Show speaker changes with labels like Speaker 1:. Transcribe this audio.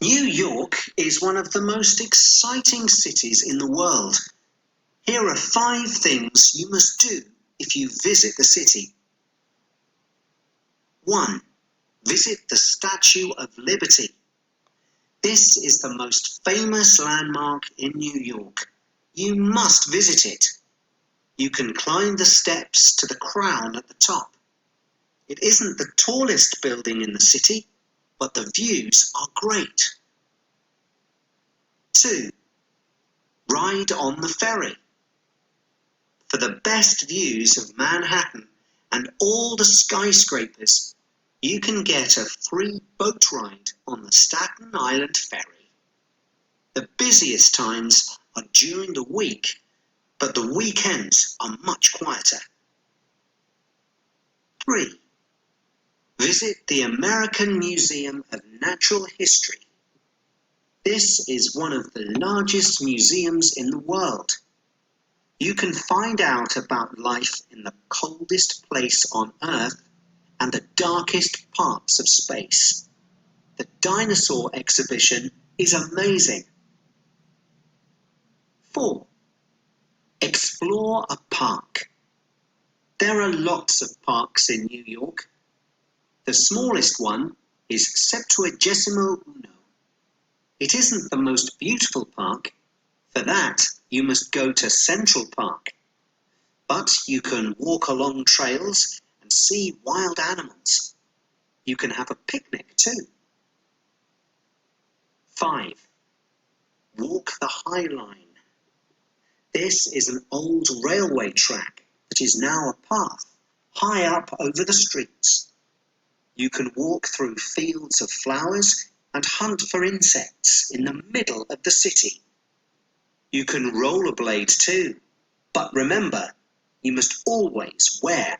Speaker 1: New York is one of the most exciting cities in the world. Here are 5 things you must do if you visit the city. 1. Visit the Statue of Liberty. This is the most famous landmark in New York. You must visit it. You can climb the steps to the crown at the top. It isn't the tallest building in the city, but the views are great. 2. Ride on the ferry. For the best views of Manhattan and all the skyscrapers, you can get a free boat ride on the Staten Island Ferry. The busiest times are during the week, but the weekends are much quieter. 3. Visit the American Museum of Natural History. This is one of the largest museums in the world. You can find out about life in the coldest place on Earth and the darkest parts of space. The dinosaur exhibition is amazing. 4. Explore a park. There are lots of parks in New York. The smallest one is Septuagesimo Uno. It isn't the most beautiful park. For that, you must go to Central Park. But you can walk along trails and see wild animals. You can have a picnic too. 5. Walk the High Line. This is an old railway track that is now a path high up over the streets. You can walk through fields of flowers and hunt for insects in the middle of the city. You can rollerblade too, but remember, you must always wear